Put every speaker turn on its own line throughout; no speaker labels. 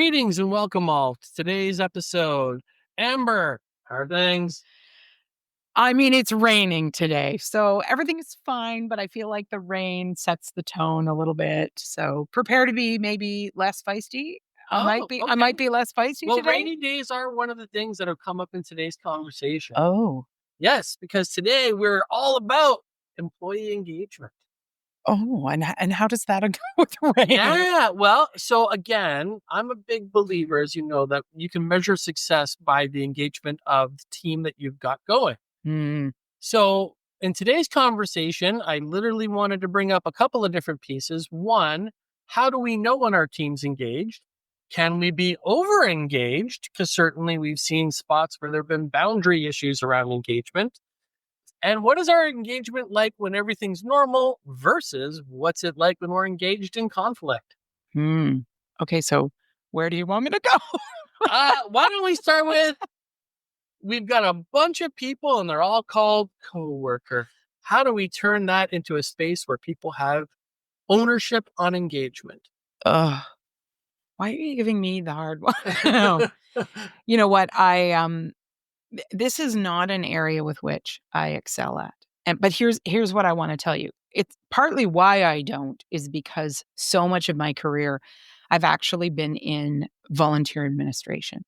Greetings and welcome all to today's episode. Amber, how are things?
I mean, it's raining today, so everything is fine, but I feel like the rain sets the tone a little bit. So prepare to be maybe less feisty.
Oh,
I
okay.
might be less feisty
Well,
today.
rainy days are one of the things that have come up in today's conversation.
Oh.
Yes, because today we're all about employee engagement.
Oh, and how does that go with rain?
Yeah, well, so again, I'm a big believer, as you know, that you can measure success by the engagement of the team that you've got going.
Hmm.
So, in today's conversation, I literally wanted to bring up a couple of different pieces. One, how do we know when our team's engaged? Can we be over engaged? Because certainly we've seen spots where there have been boundary issues around engagement. And what is our engagement like when everything's normal versus what's it like when we're engaged in conflict?
Hmm. Okay, so where do you want me to go?
Why don't we start with we've got a bunch of people and they're all called coworker. How do we turn that into a space where people have ownership on engagement?
Ugh, why are you giving me the hard one? No. You know what? This is not an area with which I excel at. But here's what I wanna tell you. It's partly why I don't is because so much of my career, I've actually been in volunteer administration.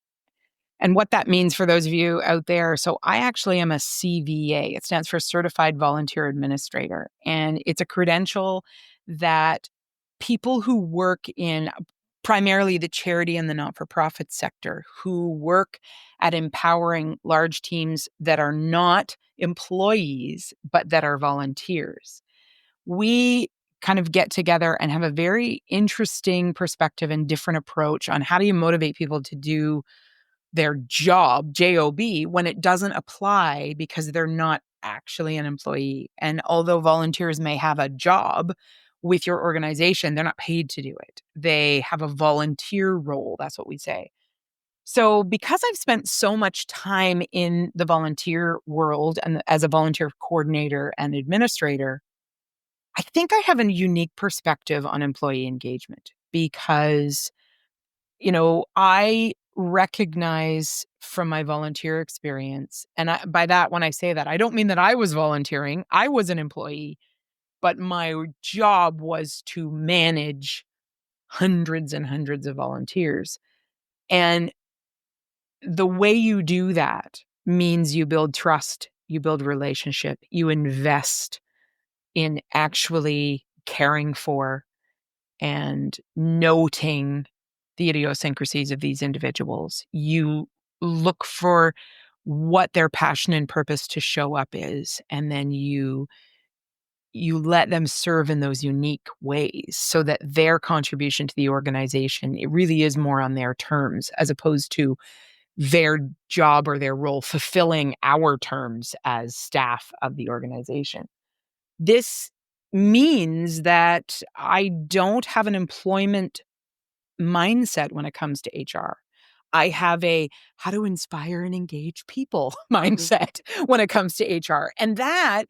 And what that means for those of you out there, so I actually am a CVA. It stands for Certified Volunteer Administrator, and it's a credential that people who work in primarily the charity and the not-for-profit sector who work at empowering large teams that are not employees, but that are volunteers. We kind of get together and have a very interesting perspective and different approach on how do you motivate people to do their job, J-O-B, when it doesn't apply because they're not actually an employee. And although volunteers may have a job with your organization, they're not paid to do it. They have a volunteer role. That's what we say. So, because I've spent so much time in the volunteer world and as a volunteer coordinator and administrator, I think I have a unique perspective on employee engagement because I recognize from my volunteer experience, and by that, when I say that, I don't mean that I was volunteering. I was an employee, but my job was to manage hundreds and hundreds of volunteers. And the way you do that means you build trust, you build relationship, you invest in actually caring for and noting the idiosyncrasies of these individuals. You look for what their passion and purpose to show up is, and then you let them serve in those unique ways so that their contribution to the organization, it really is more on their terms as opposed to their job or their role fulfilling our terms as staff of the organization. This means that I don't have an employment mindset when it comes to HR. I have a how to inspire and engage people
Mhm.
mindset when it comes to HR. And that,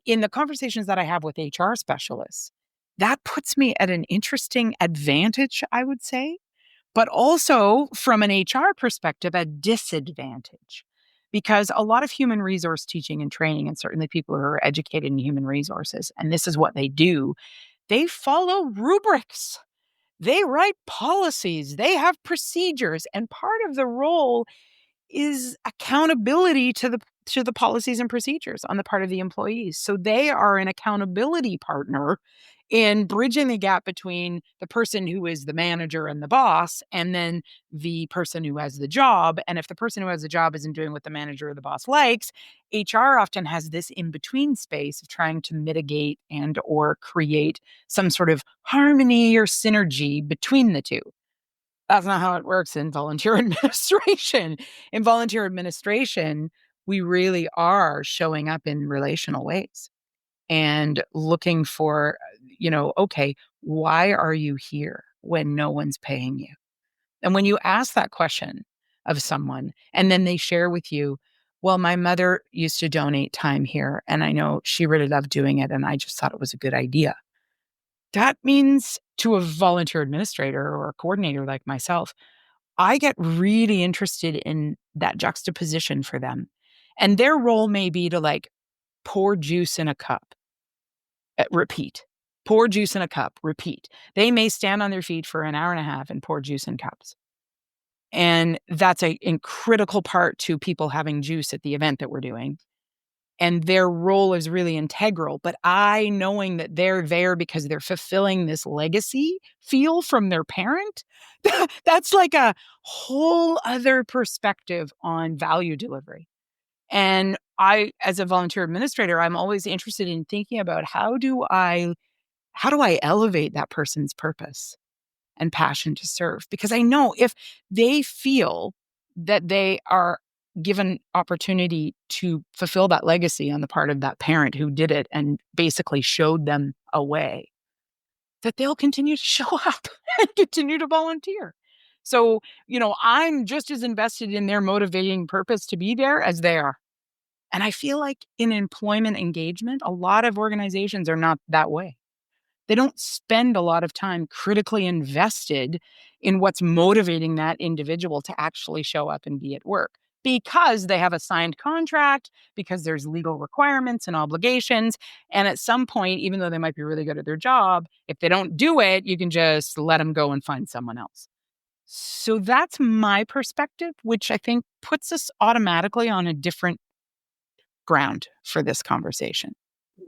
in the conversations that I have with HR specialists, that puts me at an interesting advantage, I would say, but also from an HR perspective, a disadvantage. Because a lot of human resource teaching and training, and certainly people who are educated in human resources, and this is what they do, they follow rubrics. They write policies, they have procedures, and part of the role is accountability to the policies and procedures on the part of the employees. So they are an accountability partner in bridging the gap between the person who is the manager and the boss and then the person who has the job. And if the person who has the job isn't doing what the manager or the boss likes, HR often has this in-between space of trying to mitigate and or create some sort of harmony or synergy between the two. That's not how it works in volunteer administration. In volunteer administration, we really are showing up in relational ways and looking for, okay, why are you here when no one's paying you? And when you ask that question of someone and then they share with you, well, my mother used to donate time here and I know she really loved doing it and I just thought it was a good idea. That means to a volunteer administrator or a coordinator like myself, I get really interested in that juxtaposition for them. And their role may be to like pour juice in a cup, repeat. Pour juice in a cup, repeat. They may stand on their feet for an hour and a half and pour juice in cups. And that's a critical part to people having juice at the event that we're doing. And their role is really integral. But I, knowing that they're there because they're fulfilling this legacy feel from their parent, that's like a whole other perspective on value delivery. And I, as a volunteer administrator, I'm always interested in thinking about how do I elevate that person's purpose and passion to serve? Because I know if they feel that they are given opportunity to fulfill that legacy on the part of that parent who did it and basically showed them a way, that they'll continue to show up and continue to volunteer. So, I'm just as invested in their motivating purpose to be there as they are. And I feel like in employment engagement, a lot of organizations are not that way. They don't spend a lot of time critically invested in what's motivating that individual to actually show up and be at work because they have a signed contract, because there's legal requirements and obligations. And at some point, even though they might be really good at their job, if they don't do it, you can just let them go and find someone else. So that's my perspective, which I think puts us automatically on a different ground for this conversation.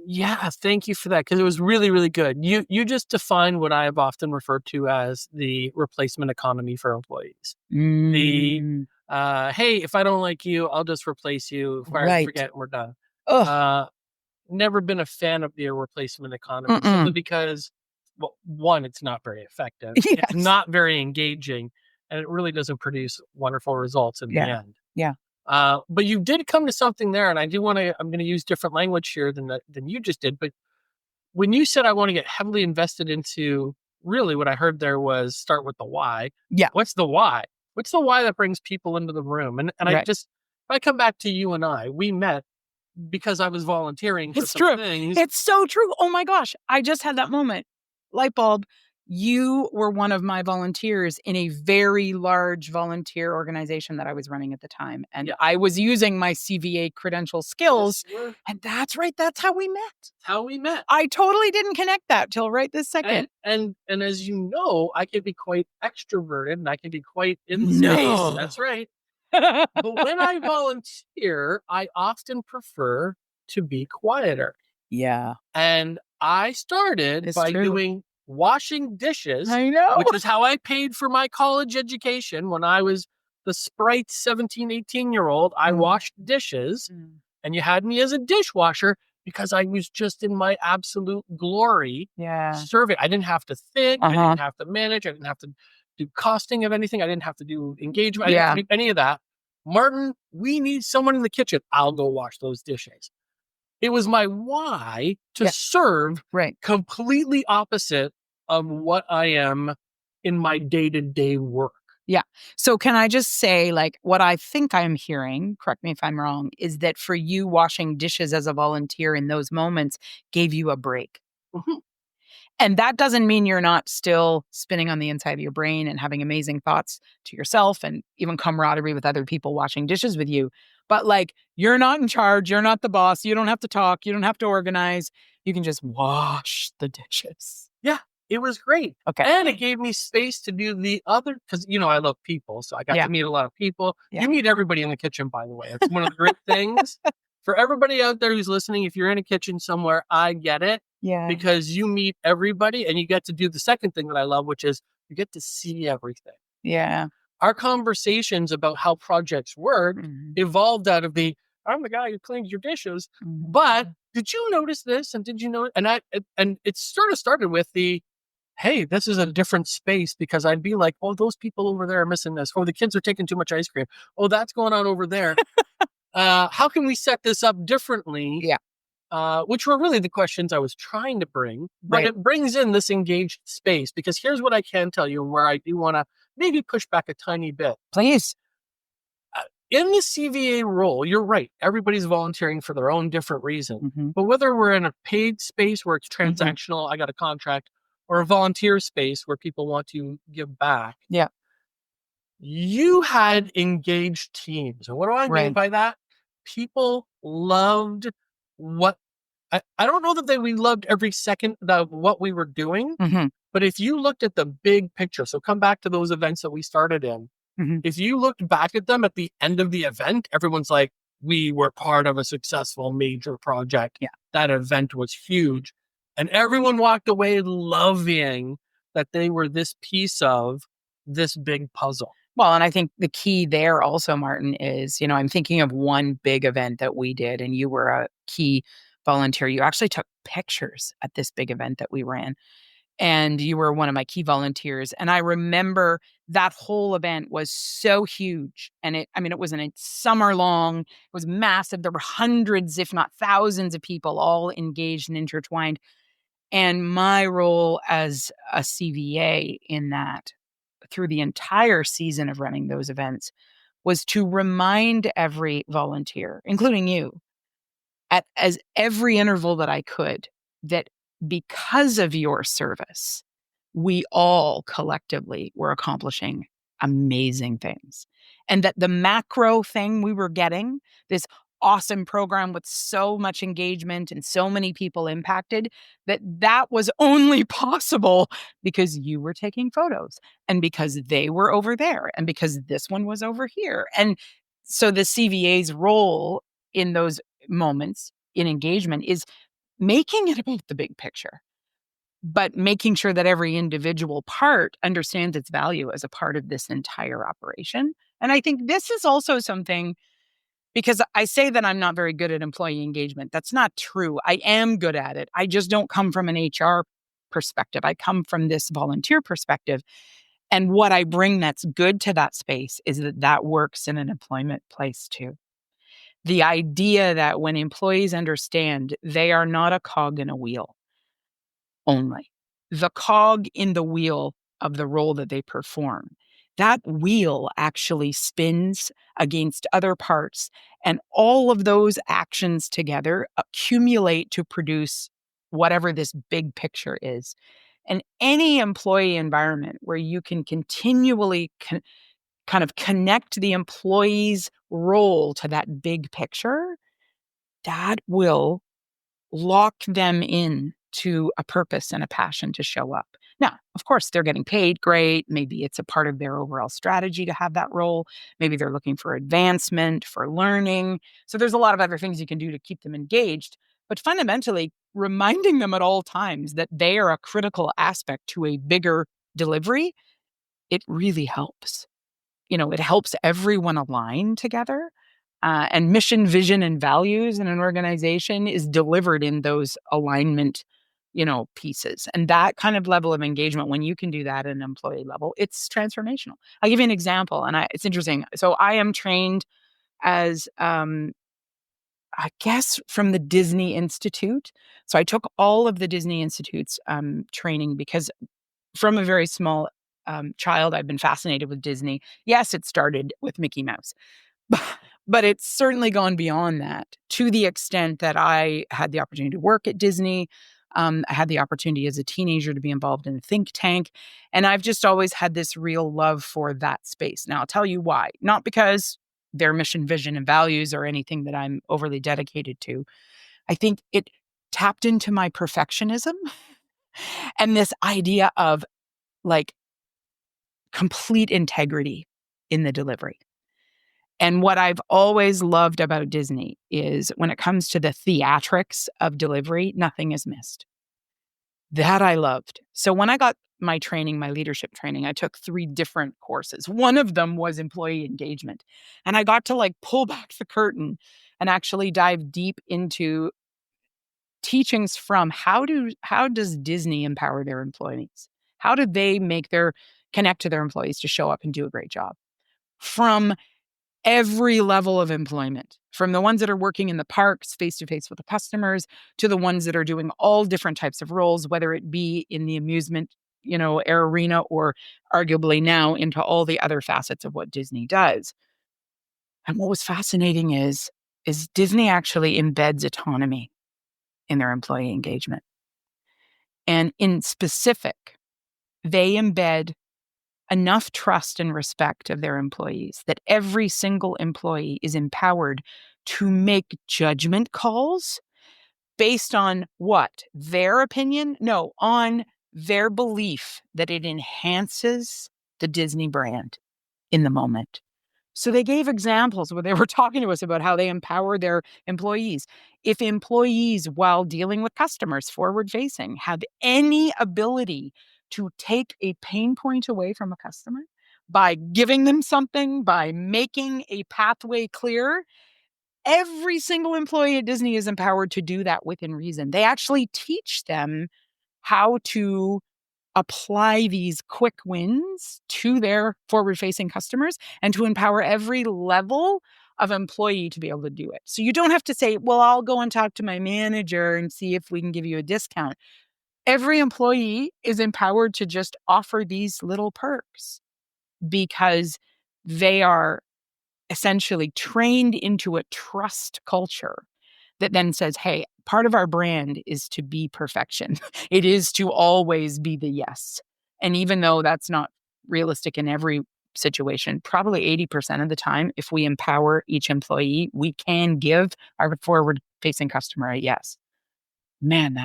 Yeah, thank you for that, because it was really, really good. You just defined what I have often referred to as the replacement economy for employees. The
Mm,
hey, if I don't like you, I'll just replace you. Fire and
right.
forget, we're done.
Ugh.
Uh, Never been a fan of the replacement economy simply
Mm-mm.
because, well, one, it's not very effective. It's
Yes.
not very engaging, and it really doesn't produce wonderful results in the
Yeah.
end.
Yeah.
But you did come to something there, and I do want to. I'm going to use different language here than you just did. But when you said I want to get heavily invested into, really, what I heard there was start with the why.
Yeah.
What's the why? What's the why that brings people into the room? And I
Right.
just, if I come back to you and I, we met because I was volunteering for
It's
some
true.
things.
It's so true. Oh my gosh. I just had that moment. Light bulb. You were one of my volunteers in a very large volunteer organization that I was running at the time. And
Yeah.
I was using my CVA credential skills. And that's right. That's how we met.
How we met.
I totally didn't connect that till right this second.
And as you know, I can be quite extroverted and I can be quite in space.
No.
That's right. But when I volunteer, I often prefer to be quieter.
Yeah.
And I started
It's
by
true.
doing washing dishes,
I know.
which is how I paid for my college education when I was the sprite 17, 18-year-old. I washed dishes, and you had me as a dishwasher because I was just in my absolute glory
Yeah.
serving. I didn't have to think. I
Uh-huh.
didn't have to manage. I didn't have to do costing of anything. I didn't have to do engagement. I didn't
Yeah.
have to do any of that. Martin, we need someone in the kitchen. I'll go wash those dishes. It was my why to
Yeah.
serve,
Right.
completely opposite of what I am in my day-to-day work.
Yeah. So can I just say, like, what I think I'm hearing, correct me if I'm wrong, is that for you, washing dishes as a volunteer in those moments gave you a break.
Mhm.
And that doesn't mean you're not still spinning on the inside of your brain and having amazing thoughts to yourself and even camaraderie with other people washing dishes with you. But like, you're not in charge. You're not the boss. You don't have to talk. You don't have to organize. You can just wash the dishes.
Yeah, it was great.
Okay.
And it gave me space to do the other, because, I love people. So I got
Yeah.
to meet a lot of people.
Yeah.
You meet everybody in the kitchen, by the way. It's one of the great things. For everybody out there who's listening, if you're in a kitchen somewhere, I get it.
Yeah.
Because you meet everybody and you get to do the second thing that I love, which is you get to see everything.
Yeah.
Our conversations about how projects work evolved out of I'm the guy who cleans your dishes, but did you notice this? And did you know? And it sort of started with hey, this is a different space, because I'd be like, oh, those people over there are missing this. Oh, the kids are taking too much ice cream. Oh, that's going on over there. How can we set this up differently?
Yeah.
Which were really the questions I was trying to bring, but
Right.
it brings in this engaged space, because here's what I can tell you, and where I do want to maybe push back a tiny bit.
Please.
In the CVA role, you're right. Everybody's volunteering for their own different reason. But whether we're in a paid space where it's transactional, I got a contract, or a volunteer space where people want to give back.
Yeah.
You had engaged teams. And what do I mean
Right.
by that? People loved what I don't know that we loved every second of what we were doing,
Mm-hmm.
but if you looked at the big picture, so come back to those events that we started in.
Mm-hmm.
If you looked back at them at the end of the event, everyone's like, we were part of a successful major project.
Yeah.
That event was huge. And everyone walked away loving that they were this piece of this big puzzle.
Well, and I think the key there also, Martin, is, I'm thinking of one big event that we did, and you were a key volunteer. You actually took pictures at this big event that we ran, and you were one of my key volunteers. And I remember that whole event was so huge. And it wasn't a summer long, it was massive. There were hundreds, if not thousands of people all engaged and intertwined. And my role as a CVA in that through the entire season of running those events was to remind every volunteer, including you, at as every interval that I could, that because of your service, we all collectively were accomplishing amazing things. And that the macro thing we were getting, this awesome program with so much engagement and so many people impacted, that was only possible because you were taking photos and because they were over there and because this one was over here. And so the CVA's role in those moments in engagement is making it about the big picture, but making sure that every individual part understands its value as a part of this entire operation. And I think this is also something, because I say that I'm not very good at employee engagement. That's not true. I am good at it. I just don't come from an HR perspective. I come from this volunteer perspective. And what I bring that's good to that space is that works in an employment place too. The idea that when employees understand they are not a cog in a wheel only, the cog in the wheel of the role that they perform, that wheel actually spins against other parts. And all of those actions together accumulate to produce whatever this big picture is. And any employee environment where you can continually kind of connect the employee's role to that big picture, that will lock them in to a purpose and a passion to show up. Now, of course, they're getting paid great. Maybe it's a part of their overall strategy to have that role. Maybe they're looking for advancement, for learning. So there's a lot of other things you can do to keep them engaged. But fundamentally, reminding them at all times that they are a critical aspect to a bigger delivery, it really helps. It helps everyone align together. And mission, vision, and values in an organization is delivered in those alignment, pieces. And that kind of level of engagement, when you can do that at an employee level, it's transformational. I'll give you an example, and it's interesting. So I am trained as, I guess, from the Disney Institute. So I took all of the Disney Institute's training because from a very small child, I've been fascinated with Disney. Yes, it started with Mickey Mouse, but it's certainly gone beyond that to the extent that I had the opportunity to work at Disney. I had the opportunity as a teenager to be involved in a think tank. And I've just always had this real love for that space. Now, I'll tell you why. Not because their mission, vision, and values are anything that I'm overly dedicated to. I think it tapped into my perfectionism and this idea of like complete integrity in the delivery. And what I've always loved about Disney is when it comes to the theatrics of delivery, nothing is missed. That I loved. So when I got my training, my leadership training, I took 3 different courses. One of them was employee engagement. And I got to pull back the curtain and actually dive deep into teachings from how does Disney empower their employees? How do they connect to their employees to show up and do a great job? From every level of employment, from the ones that are working in the parks face to face with the customers to the ones that are doing all different types of roles, whether it be in the amusement, arena, or arguably now into all the other facets of what Disney does. And what was fascinating is Disney actually embeds autonomy in their employee engagement. And in specific, they embed enough trust and respect of their employees that every single employee is empowered to make judgment calls based on what? Their opinion? No, on their belief that it enhances the Disney brand in the moment. So they gave examples where they were talking to us about how they empower their employees. If employees, while dealing with customers forward facing, have any ability to take a pain point away from a customer by giving them something, by making a pathway clear, every single employee at Disney is empowered to do that within reason. They actually teach them how to apply these quick wins to their forward-facing customers and to empower every level of employee to be able to do it. So you don't have to say, well, I'll go and talk to my manager and see if we can give you a discount. Every employee is empowered to just offer these little perks because they are essentially trained into a trust culture that then says, hey, part of our brand is to be perfection. It is to always be the yes. And even though that's not realistic in every situation, probably 80% of the time, if we empower each employee, we can give our forward facing customer a yes. Man,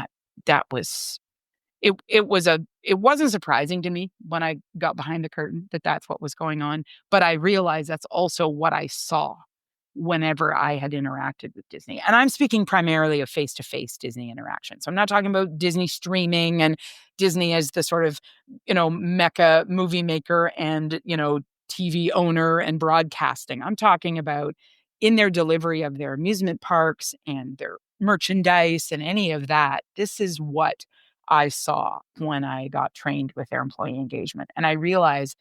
that was it wasn't surprising to me when I got behind the curtain that that's what was going on, but I realized that's also what I saw whenever I had interacted with Disney. And I'm speaking primarily of face-to-face Disney interaction. So I'm not talking about Disney streaming and Disney as the sort of, mecca movie maker and, TV owner and broadcasting. I'm talking about in their delivery of their amusement parks and their merchandise and any of that. This is what I saw when I got trained with their employee engagement. And I realized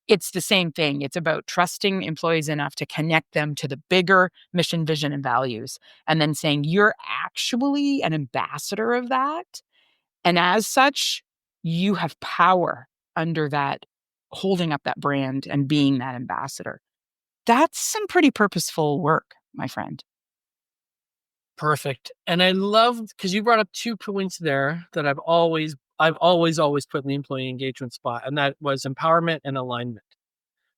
it's the same thing. It's about trusting employees enough to connect them to the bigger mission, vision, and values. And then saying, you're actually an ambassador of that. And as such, you have power under that, holding up that brand and being that ambassador. That's some pretty purposeful work, my friend.
Perfect. And I love, because you brought up 2 points there that I've always put in the employee engagement spot, and that was empowerment and alignment.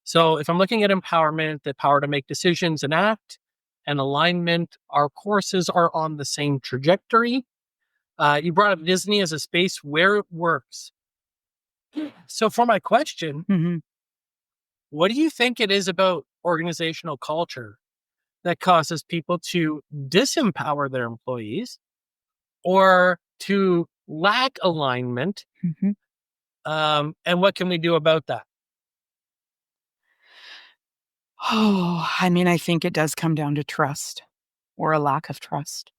So if I'm looking at empowerment, the power to make decisions and act, and alignment, our courses are on the same trajectory. You brought up Disney as a space where it works. So for my question,
Mm-hmm.
what do you think it is about organizational culture that causes people to disempower their employees or to lack alignment?
Mm-hmm.
And what can we do about that?
Oh, I mean, I think it does come down to trust or a lack of trust.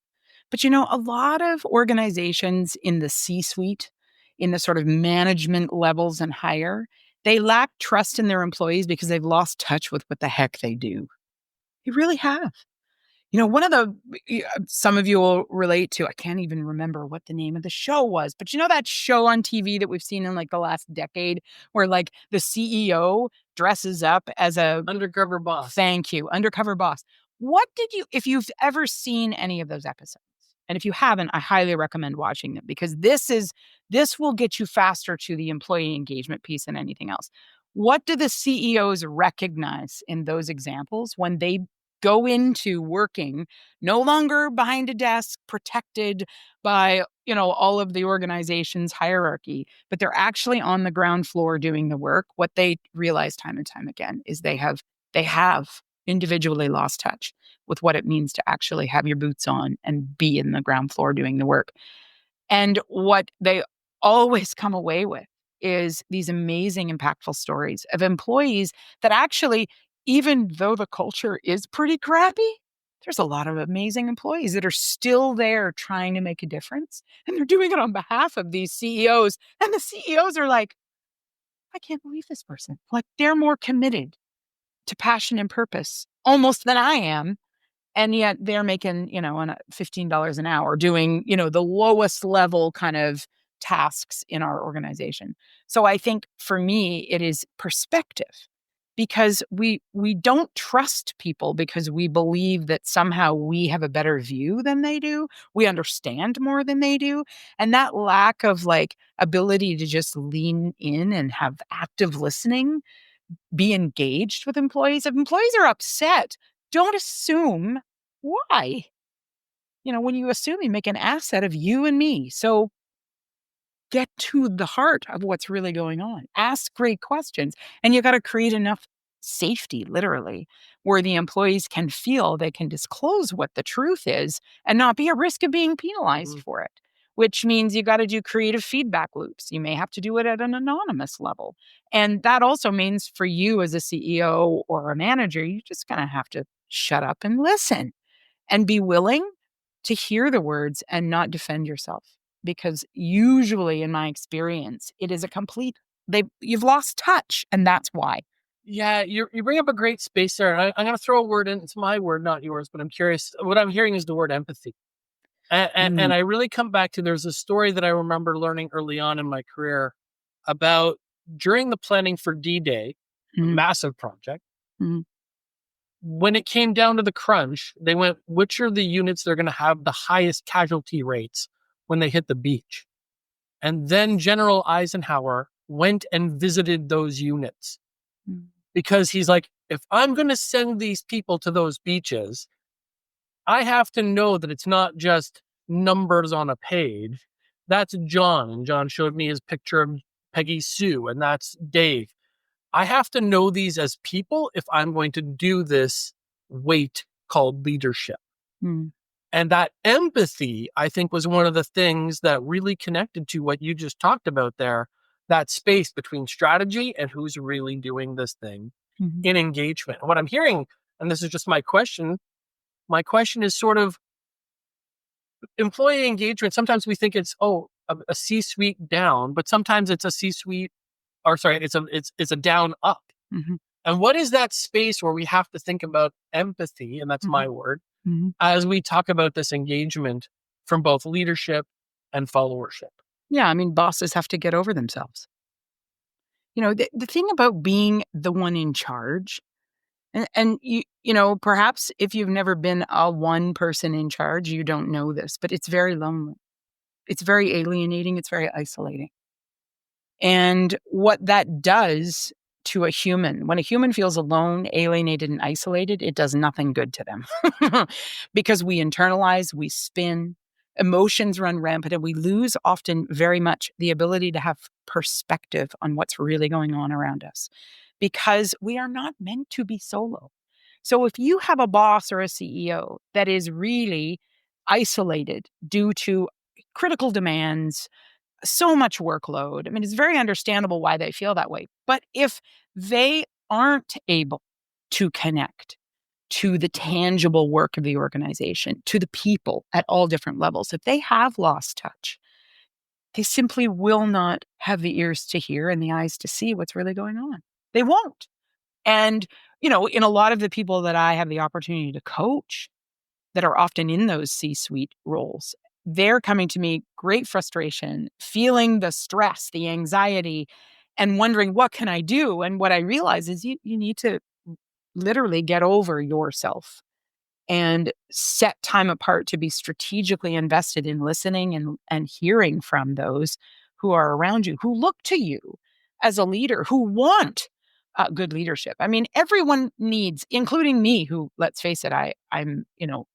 But a lot of organizations in the C suite, in the sort of management levels and higher, they lack trust in their employees because they've lost touch with what the heck they do. They really have. One of some of you will relate to, I can't even remember what the name of the show was, but that show on TV that we've seen in like the last decade where like the CEO dresses up as a
Undercover boss.
thank you, undercover boss. If you've ever seen any of those episodes, and if you haven't, I highly recommend watching them because this will get you faster to the employee engagement piece than anything else. What do the CEOs recognize in those examples when they go into working no longer behind a desk, protected by, all of the organization's hierarchy, but they're actually on the ground floor doing the work? What they realize time and time again is they have individually lost touch with what it means to actually have your boots on and be in the ground floor doing the work. And what they always come away with is these amazing, impactful stories of employees that actually, even though the culture is pretty crappy, there's a lot of amazing employees that are still there trying to make a difference. And they're doing it on behalf of these CEOs. And the CEOs are like, I can't believe this person. Like, they're more committed to passion and purpose almost than I am. And yet they're making, on $15 an hour doing, the lowest level kind of tasks in our organization. So I think for me, it is perspective. because we don't trust people because we believe that somehow we have a better view than they do. We understand more than they do. And that lack of like ability to just lean in and have active listening, be engaged with employees. If employees are upset, don't assume why. When you assume, you make an asset of you and me. So get to the heart of what's really going on. Ask great questions. And you got to create enough safety, literally, where the employees can feel they can disclose what the truth is and not be at risk of being penalized
Mhm.
for it, which means you got to do creative feedback loops. You may have to do it at an anonymous level. And that also means for you as a CEO or a manager, you're just going to have to shut up and listen and be willing to hear the words and not defend yourself. Because usually, in my experience, it is a complete you've lost touch, and that's why.
Yeah, you bring up a great space there. I'm going to throw a word in. It's my word, not yours, but I'm curious. What I'm hearing is the word empathy. And
Mm,
I really come back to there's a story that I remember learning early on in my career about during the planning for D-Day, a
mm,
massive project.
mm,
When it came down to the crunch, they went, which are the units that are going to have the highest casualty rates when they hit the beach? And then General Eisenhower went and visited those units
mm,
because he's like, if I'm going to send these people to those beaches, I have to know that it's not just numbers on a page. That's John. And John showed me his picture of Peggy Sue, and that's Dave. I have to know these as people if I'm going to do this weight called leadership.
mm,
And that empathy, I think, was one of the things that really connected to what you just talked about there, that space between strategy and who's really doing this thing
mhm,
in engagement. And what I'm hearing, and this is just my question is sort of employee engagement. Sometimes we think it's, a C-suite down, but sometimes it's a C-suite, or sorry, it's a down up.
mhm,
And what is that space where we have to think about empathy, and that's
mhm,
my word,
mhm.
as we talk about this engagement from both leadership and followership?
Yeah, I mean, bosses have to get over themselves. The thing about being the one in charge, and perhaps if you've never been a one person in charge, you don't know this, but it's very lonely. It's very alienating. It's very isolating. And what that does to a human, when a human feels alone, alienated, and isolated, it does nothing good to them. Because we internalize, we spin, emotions run rampant, and we lose often very much the ability to have perspective on what's really going on around us because we are not meant to be solo. So if you have a boss or a CEO that is really isolated due to critical demands, so much workload. I mean, it's very understandable why they feel that way. But if they aren't able to connect to the tangible work of the organization, to the people at all different levels, if they have lost touch, they simply will not have the ears to hear and the eyes to see what's really going on. They won't. And, in a lot of the people that I have the opportunity to coach, that are often in those C-suite roles. They're coming to me, great frustration, feeling the stress, the anxiety, and wondering, what can I do? And what I realize is you need to literally get over yourself and set time apart to be strategically invested in listening and hearing from those who are around you, who look to you as a leader, who want good leadership. I mean, everyone needs, including me, who, let's face it, I'm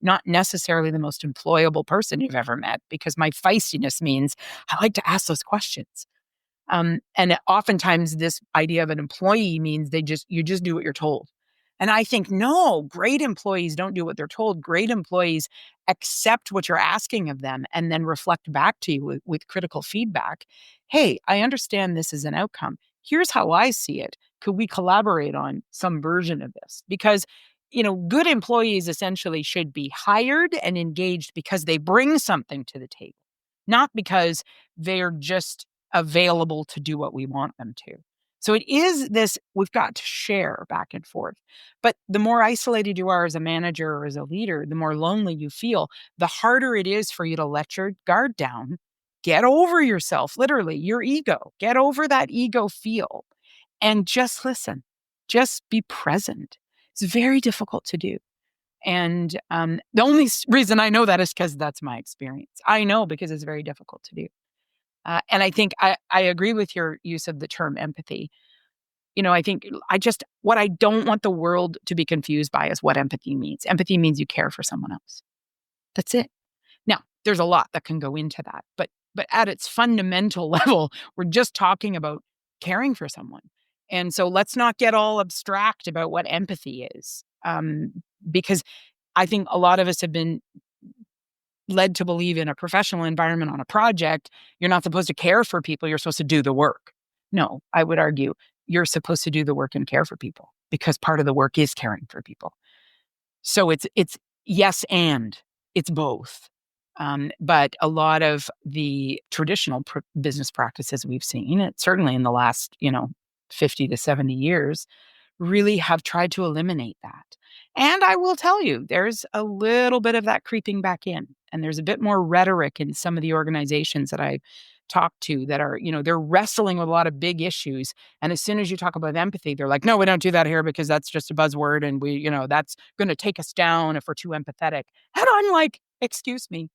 not necessarily the most employable person you've ever met because my feistiness means I like to ask those questions. And oftentimes this idea of an employee means you just do what you're told. And I think, no, great employees don't do what they're told. Great employees accept what you're asking of them and then reflect back to you with critical feedback. Hey, I understand this is an outcome. Here's how I see it. Could we collaborate on some version of this? Because, good employees essentially should be hired and engaged because they bring something to the table, not because they're just available to do what we want them to. So it is this, we've got to share back and forth. But the more isolated you are as a manager or as a leader, the more lonely you feel, the harder it is for you to let your guard down. Get over yourself, literally, your ego. Get over that ego feel and just listen. just be present. It's very difficult to do. And the only reason I know that is because that's my experience. I know because it's very difficult to do. And I think I agree with your use of the term empathy. I think what I don't want the world to be confused by is what empathy means. Empathy means you care for someone else. That's it. Now, there's a lot that can go into that, but at its fundamental level, we're just talking about caring for someone. And so let's not get all abstract about what empathy is, because I think a lot of us have been led to believe in a professional environment on a project, you're not supposed to care for people, you're supposed to do the work. No, I would argue you're supposed to do the work and care for people because part of the work is caring for people. So it's yes, and it's both. But a lot of the traditional business practices we've seen, certainly in the last 50 to 70 years, really have tried to eliminate that. And I will tell you, there's a little bit of that creeping back in. And there's a bit more rhetoric in some of the organizations that I talk to that are, they're wrestling with a lot of big issues. And as soon as you talk about empathy, they're like, no, we don't do that here because that's just a buzzword. And that's going to take us down if we're too empathetic. And I'm like, excuse me.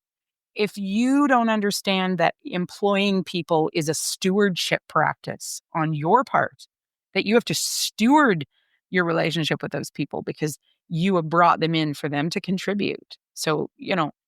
If you don't understand that employing people is a stewardship practice on your part, that you have to steward your relationship with those people because you have brought them in for them to contribute. So,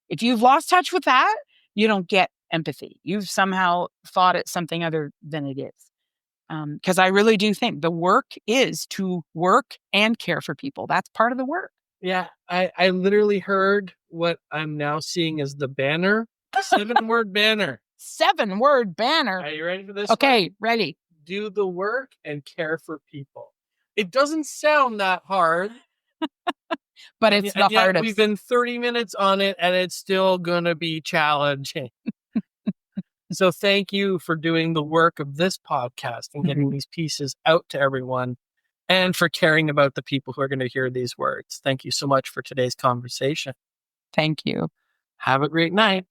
if you've lost touch with that, you don't get empathy. You've somehow thought it's something other than it is. Because I really do think the work is to work and care for people. That's part of the work.
Yeah, I literally heard what I'm now seeing as the banner, 7-word banner.
7-word banner.
Are you ready for this?
Okay, ready.
Do the work and care for people. It doesn't sound that hard.
But it's the hardest.
We've been 30 minutes on it and it's still going to be challenging. So thank you for doing the work of this podcast and getting these pieces out to everyone and for caring about the people who are going to hear these words. Thank you so much for today's conversation.
Thank you.
Have a great night.